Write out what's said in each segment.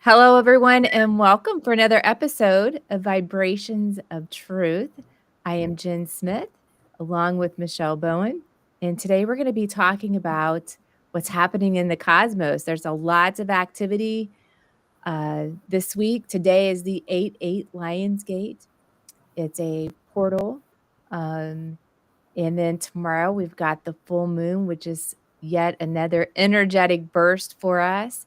Hello, everyone, and welcome for another episode of Vibrations of Truth. I am Jen Smith, along with Michelle Bowen, and today we're going to be talking about what's happening in the cosmos. There's a lot of activity this week. Today is the 8-8 Lionsgate. It's a portal. Um, and then tomorrow we've got the full moon, which is yet another energetic burst for us.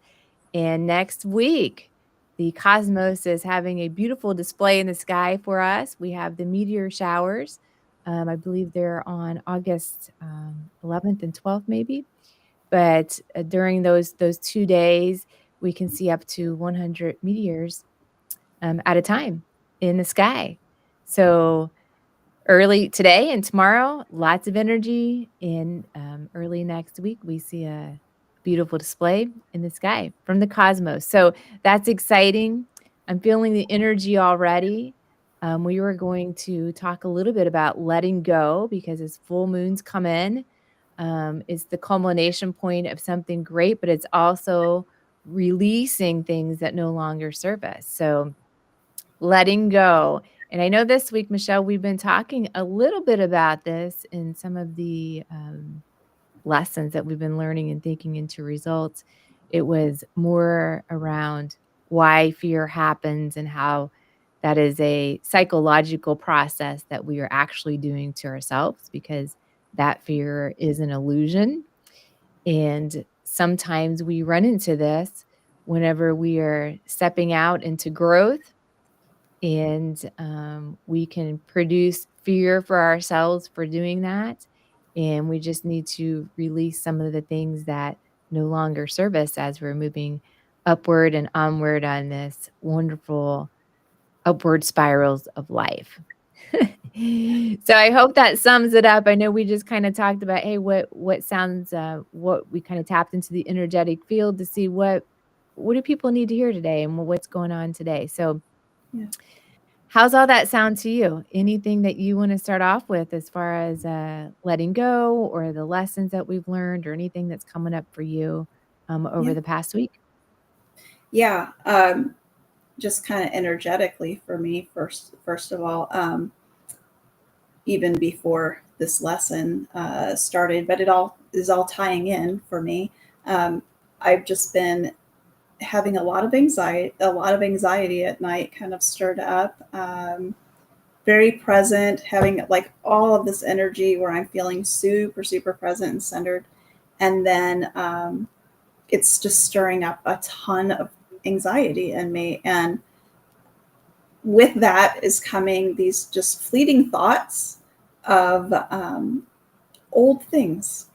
And next week, the cosmos is having a beautiful display in the sky for us. We have the meteor showers. I believe they're on August 11th and 12th, maybe. But during those 2 days, we can see up to 100 meteors at a time in the sky. So early today and tomorrow, lots of energy. And early next week, we see a beautiful display in the sky from the cosmos. So that's exciting. I'm feeling the energy already. We were going to talk a little bit about letting go because as full moons come in, it's the culmination point of something great, but it's also releasing things that no longer serve us. So letting go. And I know this week, Michelle, we've been talking a little bit about this in some of the lessons that we've been learning and thinking into results. It was more around why fear happens and how that is a psychological process that we are actually doing to ourselves because that fear is an illusion. And sometimes we run into this whenever we are stepping out into growth and we can produce fear for ourselves for doing that. And we just need to release some of the things that no longer serve us as we're moving upward and onward on this wonderful upward spirals of life. So I hope that sums it up. I know we just kind of talked about, hey, what sounds, what we kind of tapped into the energetic field to see what do people need to hear today and what's going on today. So Yeah. how's all that sound to you? Anything that you want to start off with as far as letting go or the lessons that we've learned or anything that's coming up for you over Yeah. the past week? Yeah. Just kind of energetically for me, first of all, even before this lesson started, but it all is all tying in for me. Um, I've just been having a lot of anxiety at night, kind of stirred up. Very present, having like all of this energy where I'm feeling super, super present and centered. And then it's just stirring up a ton of anxiety in me. And with that is coming these just fleeting thoughts of old things,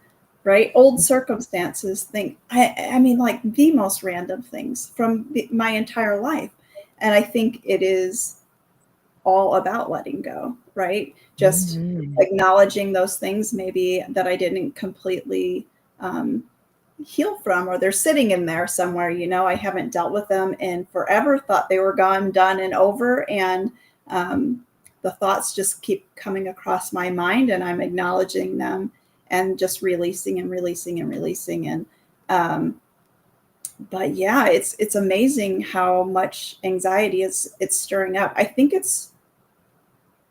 right? Old circumstances. I mean, like the most random things from my entire life. And I think it is all about letting go, right? Just Mhm. acknowledging those things maybe that I didn't completely um, heal from, or they're sitting in there somewhere. I haven't dealt with them in forever, thought they were gone, done, and over. And um, the thoughts just keep coming across my mind, and I'm acknowledging them and just releasing and releasing and releasing. And but yeah, it's amazing how much anxiety it's stirring up. I think it's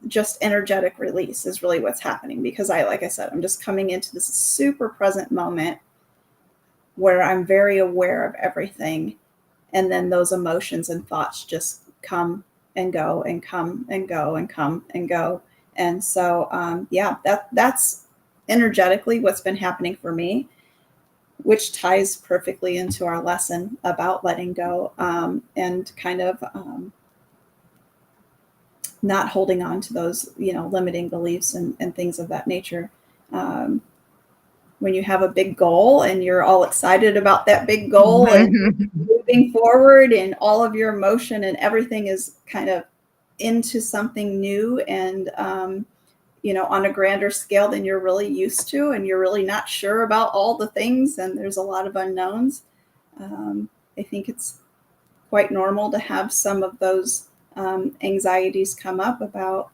just energetic release is really what's happening, because like I said, I'm just coming into this super present moment where I'm very aware of everything. And then those emotions and thoughts just come and go and come and go and come and go. And so, yeah, that's energetically what's been happening for me, which ties perfectly into our lesson about letting go, and kind of not holding on to those, limiting beliefs and things of that nature. Um, when you have a big goal and you're all excited about that big goal and moving forward, and all of your emotion and everything is kind of into something new, and on a grander scale than you're really used to, and you're really not sure about all the things, and there's a lot of unknowns. I think it's quite normal to have some of those anxieties come up about,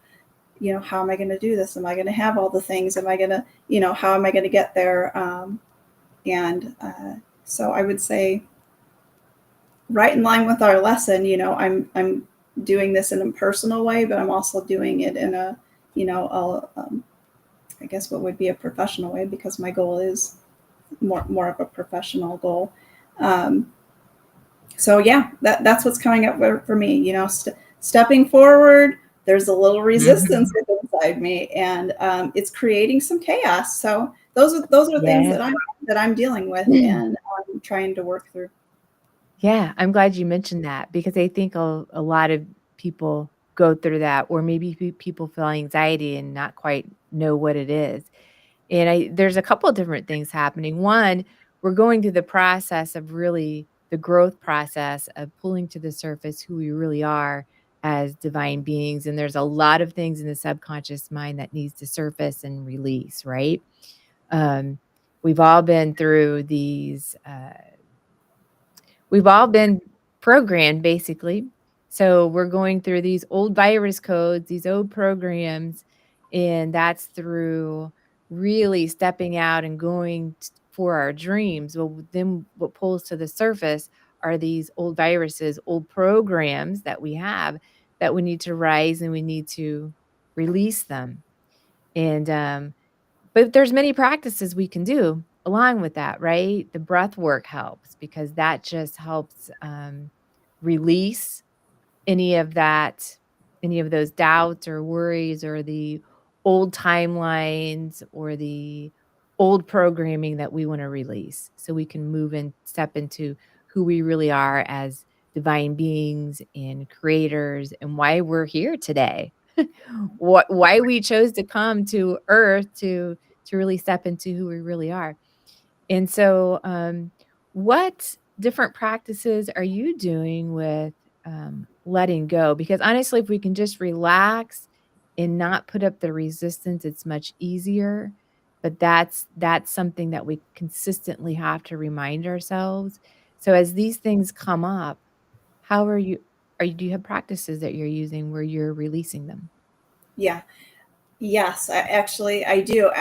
how am I going to do this? Am I going to have all the things? Am I going to, how am I going to get there? And so I would say right in line with our lesson, I'm doing this in a personal way, but I'm also doing it in a, I guess what would be a professional way, because my goal is more of a professional goal. Um, so yeah, that's what's coming up for me. Stepping forward. There's a little resistance Mhm. inside me, and it's creating some chaos. So those are things Yeah. that I'm dealing with and I'm trying to work through. Yeah, I'm glad you mentioned that because I think a lot of people go through that, or maybe people feel anxiety and not quite know what it is. And there's a couple of different things happening. One, we're going through the process of really the growth process of pulling to the surface who we really are as divine beings. And there's a lot of things in the subconscious mind that needs to surface and release, right? Um, we've all been through these. We've all been programmed basically. So we're going through these old virus codes, these old programs, and that's through really stepping out and going for our dreams. Well, then what pulls to the surface are these old viruses, old programs that we have that we need to rise and we need to release them. And but there's many practices we can do along with that, right? The breath work helps because that just helps, release any of that any of those doubts or worries or the old timelines or the old programming that we wanna release so we can move and step into who we really are as divine beings and creators and why we're here today. Why we chose to come to Earth to really step into who we really are. And so, what different practices are you doing with, letting go? Because honestly, if we can just relax and not put up the resistance, it's much easier. But that's something that we consistently have to remind ourselves. So as these things come up, how do you have practices that you're using where you're releasing them? Yeah. Yes, I do.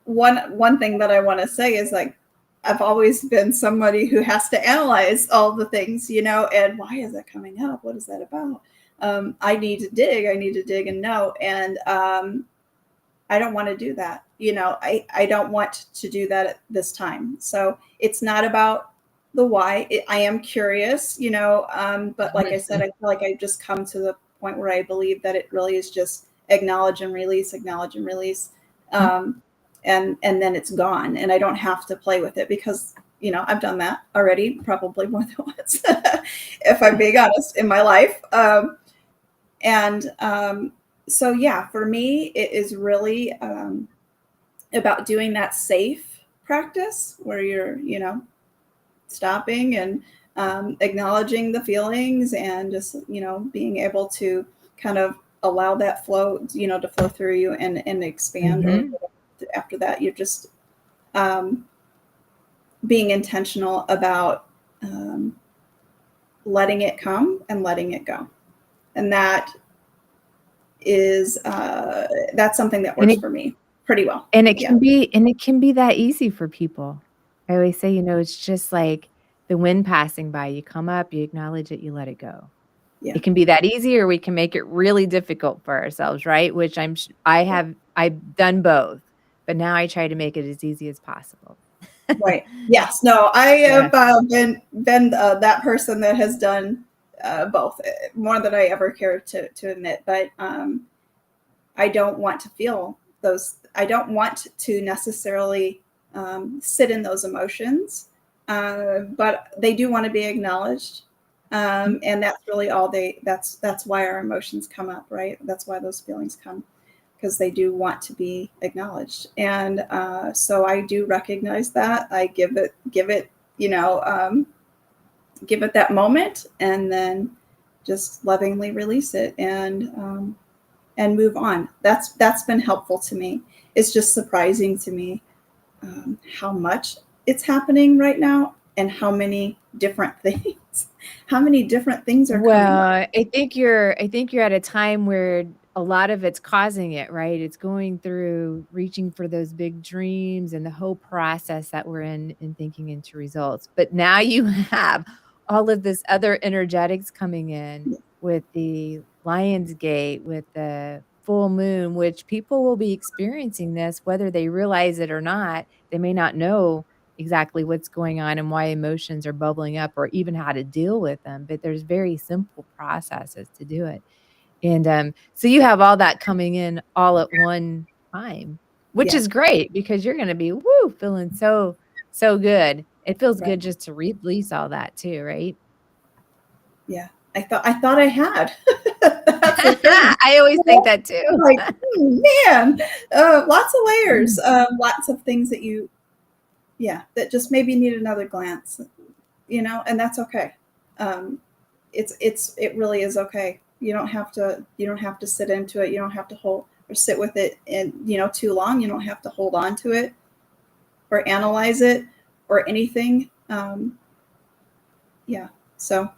One thing that I want to say is, like, I've always been somebody who has to analyze all the things, and why is that coming up? What is that about? I need to dig. I need to dig and know. And I don't want to do that. I don't want to do that at this time. So it's not about the why. I am curious, but like I said, I feel like I've just come to the point where I believe that it really is just acknowledge and release, and then it's gone, and I don't have to play with it because I've done that already, probably more than once, if I'm being honest, in my life. And So yeah, for me, it is really about doing that safe practice where you're, stopping and acknowledging the feelings and just, being able to kind of allow that flow, to flow through you and expand. Or Mhm. after that, you're just um, being intentional about letting it come and letting it go. And that's something that And works for me pretty well. Yeah. it can be that easy for people. I always say, it's just like the wind passing by. You come up, you acknowledge it, you let it go. Yeah. It can be that easy or we can make it really difficult for ourselves, right? Which I've done both, but now I try to make it as easy as possible. Right. Yes. No, I Yeah. have been that person that has done both, more than I ever care to admit. But I don't want to feel those. I don't want to necessarily sit in those emotions, but they do want to be acknowledged. Mhm. And that's really all they. That's why our emotions come up, right? That's why those feelings come, because they do want to be acknowledged. And so I do recognize that. I give it, give it that moment, and then just lovingly release it and move on. That's been helpful to me. It's just surprising to me how much it's happening right now and how many different things, how many different things are coming up. Well, I think you're at a time where a lot of it's causing it, right? It's going through reaching for those big dreams and the whole process that we're in thinking into results. But now you have all of this other energetics coming in with the Lion's Gate, with the full moon, which people will be experiencing this whether they realize it or not. They may not know exactly what's going on and why emotions are bubbling up or even how to deal with them, but there's very simple processes to do it. And, so you have all that coming in all at one time, which Yeah, is great because you're gonna be, woo, feeling so good. It feels right. good just to release all that too, right? Yeah. I thought I had. That's the thing. I always think that too. Like, man, lots of layers, Mm. lots of things that you, yeah, that just maybe need another glance, and that's okay. Um, it really is okay. You don't have to sit into it. You don't have to hold or sit with it and too long. You don't have to hold on to it or analyze it or anything. Yeah. So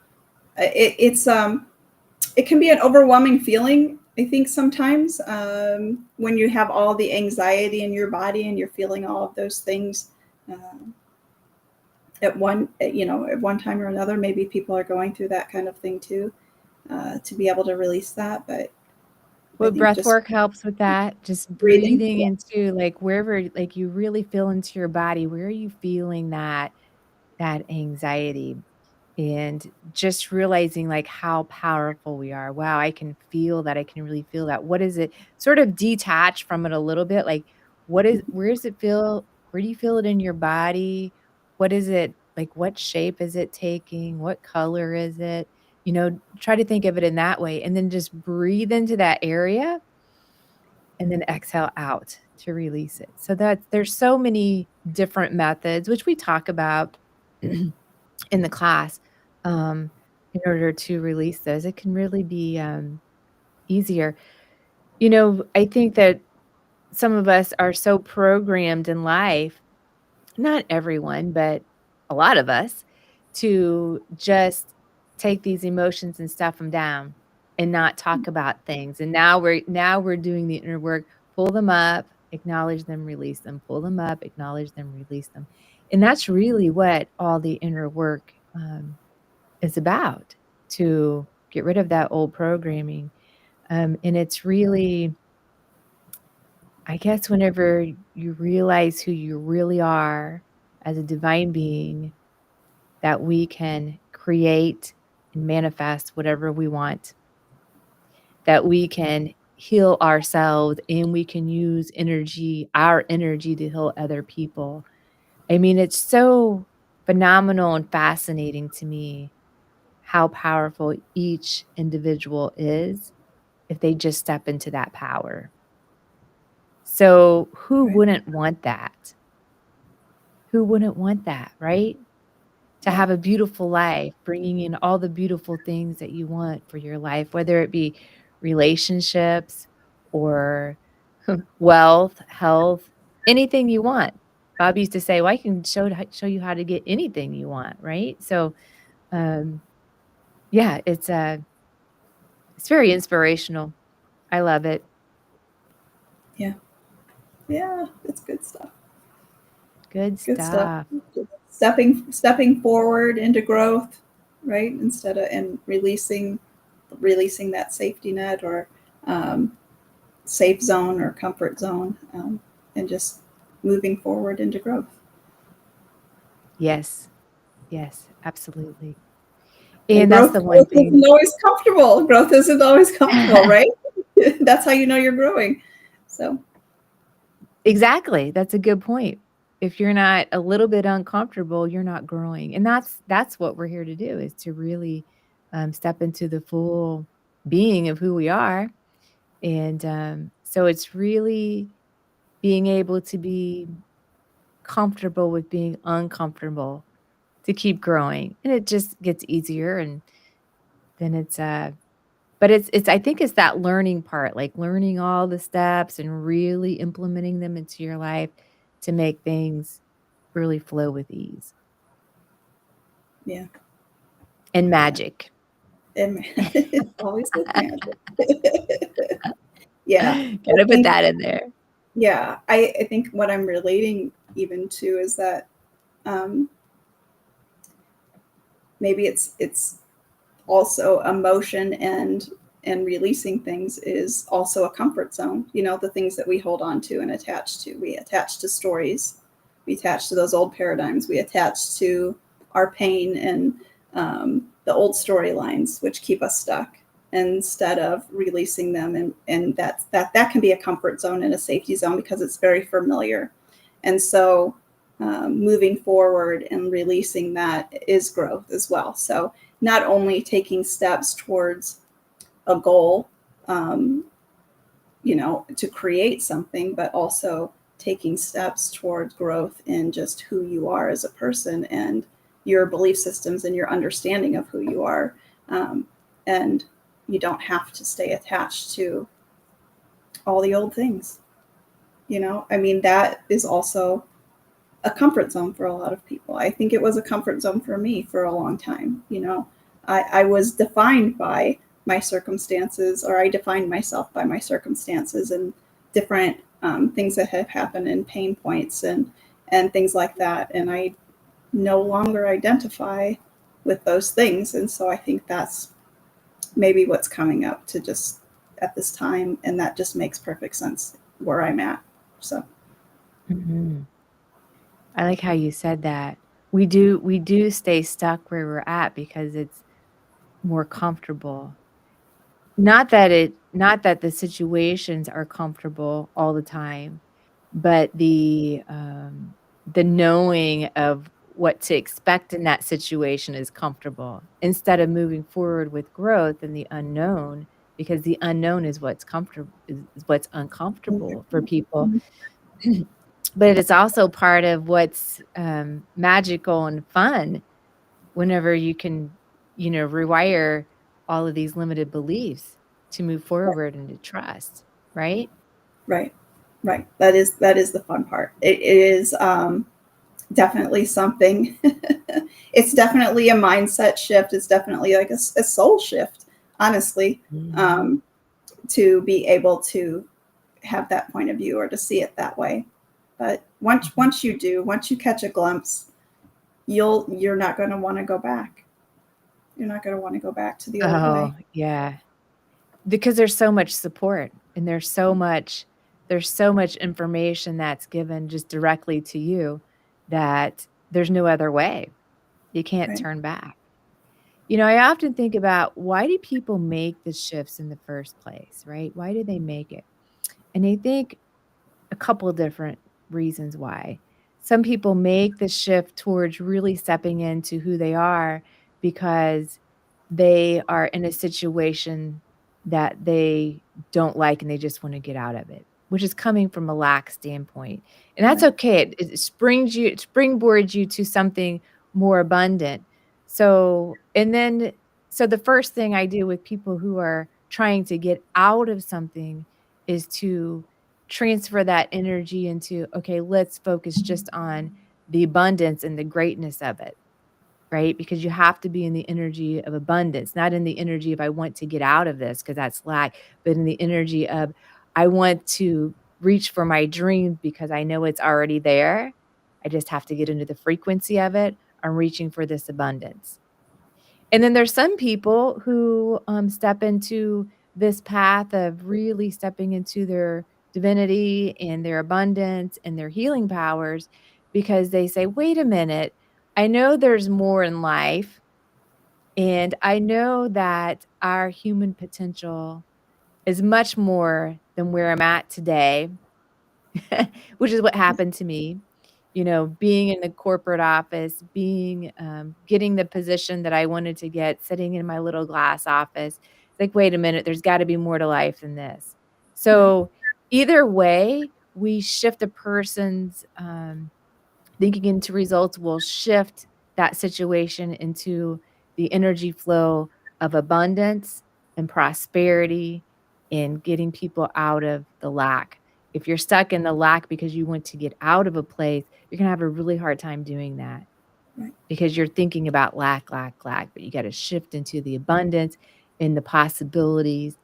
it can be an overwhelming feeling. I think sometimes when you have all the anxiety in your body and you're feeling all of those things um, at one time or another. Maybe people are going through that kind of thing too, to be able to release that. But I Well, think breath just work helps with that, just breathing. breathing Yeah. into, like, wherever like, you really feel into your body, where are you feeling that anxiety? And just realizing, like, how powerful we are. Wow, I can feel that, I can really feel that. What is it sort of detach from it a little bit, like, what is Mhm. where does it feel where do you feel it in your body? What is it like, what shape is it taking? What color is it? Try to think of it in that way, and then just breathe into that area, and then exhale out to release it. So there's so many different methods, which we talk about in the class, um, in order to release those. It can really be, easier. I think that some of us are so programmed in life, not everyone, but a lot of us, to just take these emotions and stuff them down and not talk about things. And now we're doing the inner work, pull them up, acknowledge them, release them, pull them up, acknowledge them, release them. And that's really what all the inner work, is about, to get rid of that old programming. And it's really, I guess, whenever you realize who you really are as a divine being, that we can create and manifest whatever we want, that we can heal ourselves and we can use our energy to heal other people. I mean, it's so phenomenal and fascinating to me how powerful each individual is if they just step into that power. So, who Right. wouldn't want that? Who wouldn't want that, right? To Yeah. have a beautiful life, bringing in all the beautiful things that you want for your life, whether it be relationships or wealth, health, anything you want. Bob used to say, "Well, I can show you how to get anything you want," right? So, um, yeah, it's very inspirational. I love it. Yeah. Yeah. It's good stuff. Good Good stuff. stuff. Stepping forward into growth, right? Instead of and releasing that safety net or um, safe zone or comfort zone, and just moving forward into growth. Yes. Yes, absolutely. And And that's growth, the one growth thing. isn't always comfortable. Growth isn't always comfortable, right? That's how you know you're growing. So Exactly, that's a good point. If you're not a little bit uncomfortable, you're not growing, and that's what we're here to do, is to really, step into the full being of who we are, and, so it's really being able to be comfortable with being uncomfortable to keep growing, and it just gets easier, and then but it's I think it's that learning part, like learning all the steps and really implementing them into your life to make things really flow with ease yeah, and yeah. magic. And it's always with magic. Yeah. I Gotta put think that in there. I think what I'm relating even to is that um, maybe it's also emotion and releasing things is also a comfort zone. You know, the things that we hold on to and attach to. We attach to stories. We attach to those old paradigms. We attach to our pain and the old storylines, which keep us stuck instead of releasing them. And that can be a comfort zone and a safety zone because it's very familiar. And so moving forward and releasing that is growth as well. So not only taking steps towards a goal, um, to create something, but also taking steps towards growth in just who you are as a person and your belief systems and your understanding of who you are. And you don't have to stay attached to all the old things. I mean, that is also a comfort zone for a lot of people. I think it was a comfort zone for me for a long time. I was defined by my circumstances, or I defined myself by my circumstances and different things that have happened and pain points and things like that. And I no longer identify with those things. And so I think that's maybe what's coming up to just at this time. And that just makes perfect sense where I'm at. So, Mhm. I like how you said that. We do stay stuck where we're at because it's more comfortable. Not that the situations are comfortable all the time, but the knowing of what to expect in that situation is comfortable, instead of moving forward with growth in the unknown, because the unknown is what's comfortable is what's uncomfortable for people. But it's also part of what's, magical and fun whenever you can, rewire all of these limited beliefs to move forward and to trust, right? right, right. That is the fun part. It is definitely something. It's definitely a mindset shift. It's definitely like a soul shift, honestly, Mhm. um, to be able to have that point of view or to see it that way. But once Mhm. once you do, once you catch a glimpse, you're not going to want to go back. You're not going to want to go back to the old way. Oh, yeah. Because there's so much support and there's so much information that's given just directly to you that there's no other way. You can't Right, turn back. I often think about, why do people make the shifts in the first place, right? Why do they make it? And I think a couple of different reasons why. Some people make the shift towards really stepping into who they are because they are in a situation that they don't like and they just want to get out of it, which is coming from a lack standpoint. And that's right, okay. It springboards you to something more abundant. So the first thing I do with people who are trying to get out of something is to transfer that energy into, okay, let's focus just on the abundance and the greatness of it, right? Because you have to be in the energy of abundance, not in the energy of, I want to get out of this because that's lack, but in the energy of, I want to reach for my dreams because I know it's already there. I just have to get into the frequency of it. I'm reaching for this abundance. And then there's some people who, step into this path of really stepping into their divinity and their abundance and their healing powers because they say, "Wait a minute, I know there's more in life, and I know that our human potential is much more than where I'm at today." Which is what happened to me. Being in the corporate office, getting the position that I wanted to get, sitting in my little glass office. It's like, wait a minute, there's gotta be more to life than this. right, So, either way, we shift a person's, thinking into results will shift that situation into the energy flow of abundance and prosperity and getting people out of the lack. If you're stuck in the lack because you want to get out of a place, you're gonna have a really hard time doing that right, because you're thinking about lack, lack, lack, but you gotta shift into the abundance and the possibilities,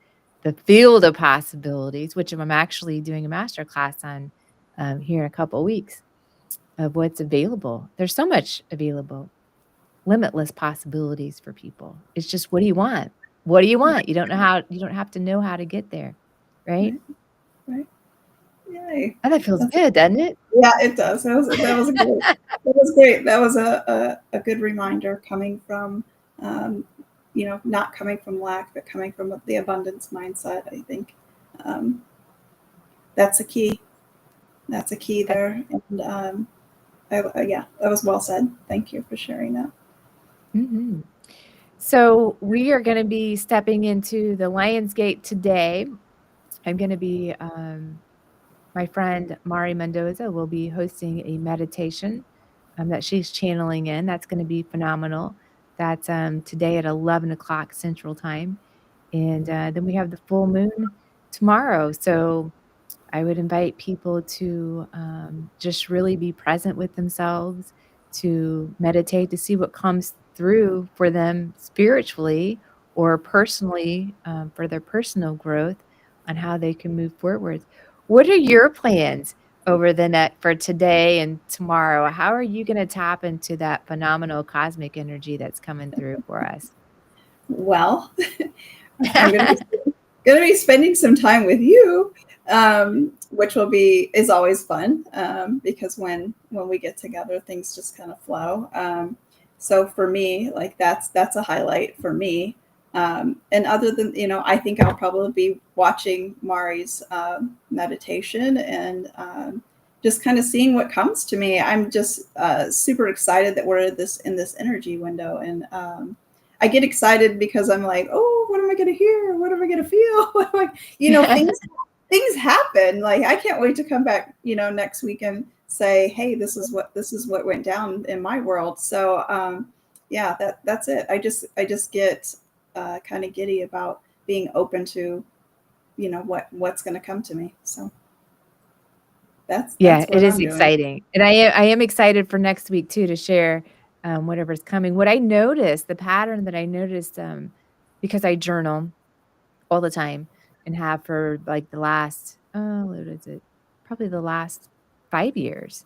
the field of possibilities, which I'm actually doing a master class on, here in a couple weeks of what's available. There's so much available. limitless possibilities for people. It's just, what do you want? What do you want? You don't have to know how to get there, right? Right. Right. Yay. Oh, that feels That's good, doesn't it? Yeah, it does. That was a great. That was great. That was a good reminder coming from, um, not coming from lack, but coming from the abundance mindset. I think um, that's a key. That's a key That there. And yeah, that was well said. Thank you for sharing that. mhm. So, we are gonna be stepping into the Lions Gate today. I'm gonna be, my friend Mari Mendoza will be hosting a meditation, that she's channeling in. That's gonna be phenomenal. That's, today at 11 o'clock Central Time, and, then we have the full moon tomorrow, so I would invite people to, just really be present with themselves, to meditate, to see what comes through for them spiritually or personally, for their personal growth on how they can move forward. What are your plans over the net for today and tomorrow? How are you gonna tap into that phenomenal cosmic energy that's coming through for us? Well, I'm going to be spending some time with you, which is always fun, because when we get together, things just kind of flow. So for me, like that's a highlight for me. And other than, I think I'll probably be watching Mari's meditation and just kind of seeing what comes to me. I'm just super excited that we're in this energy window, and I get excited because I'm like, oh, what am I going to hear? What am I going to feel? Things happen. Like, I can't wait to come back, next week and say, hey, this is what went down in my world. So, yeah, that's it. I just get kind of giddy about being open to, what's going to come to me. So Yeah, that's it what is I'm doing. exciting, and I am excited for next week too to share, whatever's coming. What I noticed, the pattern that I noticed, because I journal all the time and have for, like, the last, what is it? Probably the last 5 years,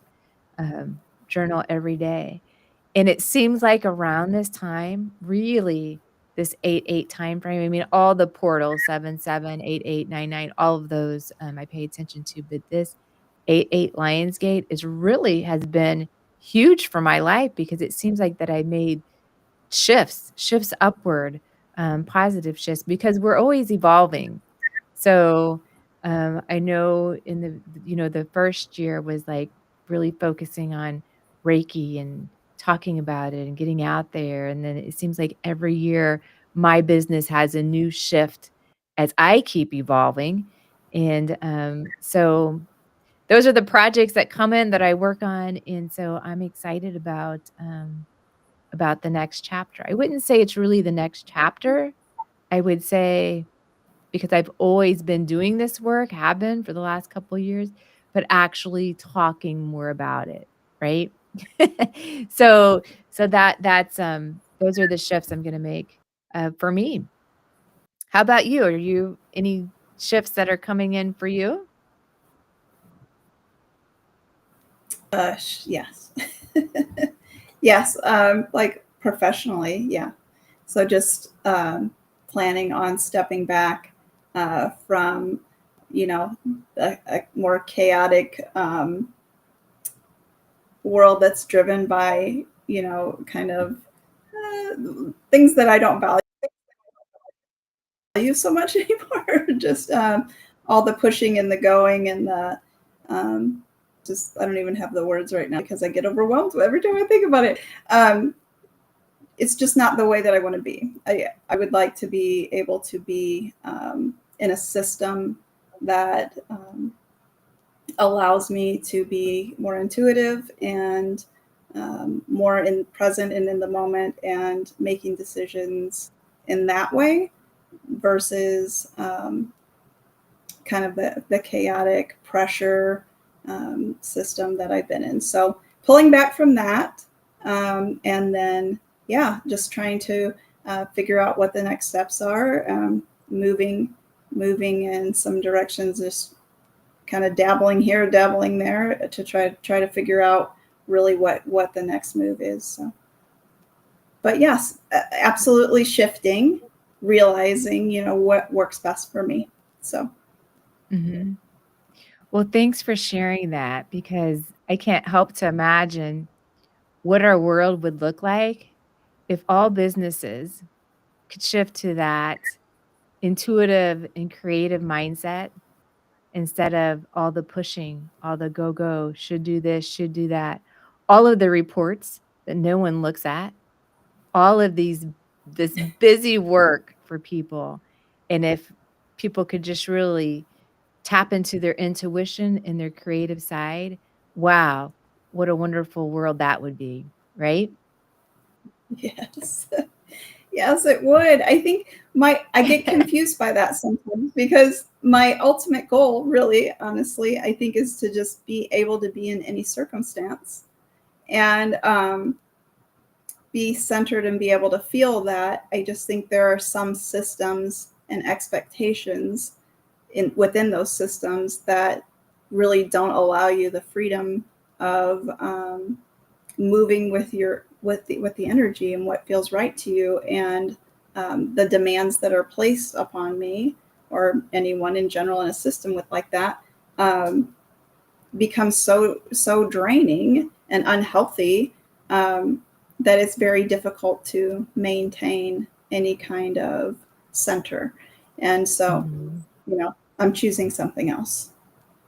journal every day. And it seems like around this time, really, this 8/8 time frame, I mean, all the portals, 7/7, 8/8, 9/9, all of those, I pay attention to, but this 8/8 Lionsgate is really has been huge for my life because it seems like that I made shifts upward, positive shifts because we're always evolving. So, I know in the first year was, like, really focusing on Reiki and talking about it and getting out there, and then it seems like every year my business has a new shift as I keep evolving, and, so those are the projects that come in that I work on, and so I'm excited about the next chapter. I wouldn't say it's really the next chapter. I would say because I've always been doing this work, have been for the last couple of years, but actually talking more about it, right? So that's, those are the shifts I'm gonna make, for me. How about you? Are you any shifts that are coming in for you? Yes. Yes, like professionally, yeah. So just planning on stepping back from, a more chaotic world that's driven by, kind of things that I don't value so much anymore. Just all the pushing and the going and the um, just I don't even have the words right now because I get overwhelmed every time I think about it. It's just not the way that I want to be. I would like to be able to be in a system that allows me to be more intuitive and more in present and in the moment and making decisions in that way versus kind of the chaotic pressure system that I've been in. So pulling back from that, and then yeah, just trying to figure out what the next steps are. Moving in some directions, just kind of dabbling here, dabbling there to try to figure out really what the next move is. So but yes, absolutely shifting, realizing, what works best for me. So, Mhm. Well, thanks for sharing that because I can't help to imagine what our world would look like if all businesses could shift to that intuitive and creative mindset instead of all the pushing, all the go, go, should do this, should do that, all of the reports that no one looks at, all of this busy work for people. And if people could just really tap into their intuition and their creative side, wow, what a wonderful world that would be, right? yes. Yes, it would. I think I get confused by that sometimes because my ultimate goal, really, honestly, I think is to just be able to be in any circumstance and be centered and be able to feel that. I just think there are some systems and expectations within those systems that really don't allow you the freedom of moving with the energy and what feels right to you, and the demands that are placed upon me or anyone in general in a system with like that becomes so draining and unhealthy, that it's very difficult to maintain any kind of center. And so, Mhm. I'm choosing something else.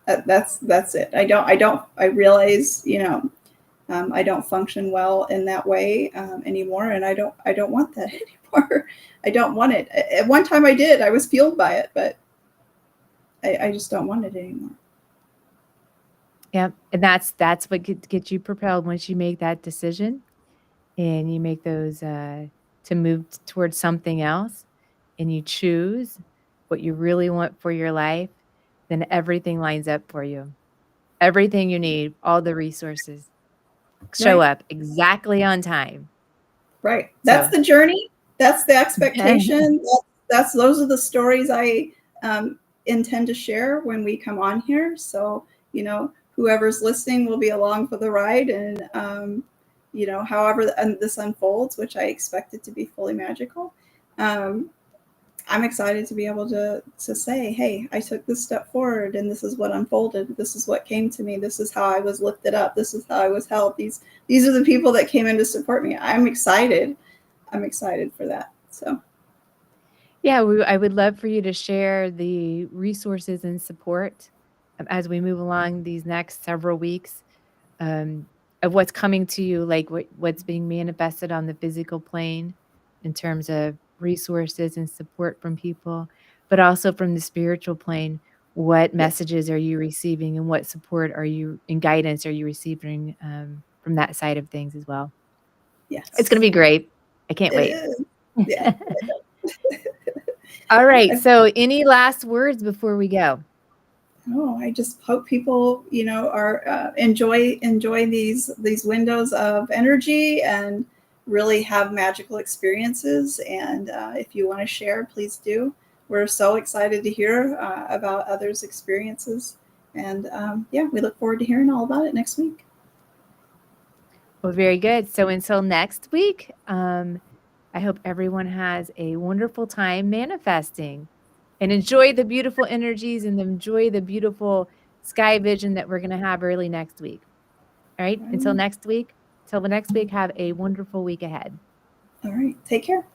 That's it. I realize, I don't function well in that way anymore, and I don't want that anymore. I don't want it. At one time I did. I was fueled by it, but I just don't want it anymore. Yep, and that's what gets you propelled once you make that decision and you make those, to move towards something else and you choose what you really want for your life, then everything lines up for you. Everything you need, all the resources show Right. up exactly on time. Right. That's So the journey. That's the expectation. Those are the stories I intend to share when we come on here. So, whoever's listening will be along for the ride, and however this unfolds, which I expect it to be fully magical. Um, I'm excited to be able to say, hey, I took this step forward, and this is what unfolded. This is what came to me. This is how I was lifted up. This is how I was held. These are the people that came in to support me. I'm excited. I'm excited for that. So, yeah, I would love for you to share the resources and support, as we move along these next several weeks, um, of what's coming to you, like what's being manifested on the physical plane in terms of resources and support from people, but also from the spiritual plane. What yes, messages are you receiving, and what support are you and guidance are you receiving from that side of things as well? It's going to yes, be great. I can't it wait. is. Yeah. All right. I, So, any last words before we go? I just hope people, are enjoy these windows of energy and really have magical experiences. And if you want to share, please do. We're so excited to hear about others' experiences, and yeah, we look forward to hearing all about it next week. Well, very good. So, until next week, I hope everyone has a wonderful time manifesting and enjoy the beautiful energies and enjoy the beautiful sky vision that we're going to have early next week. All right. All Until right, next week, till the next week, have a wonderful week ahead. all right. Take care.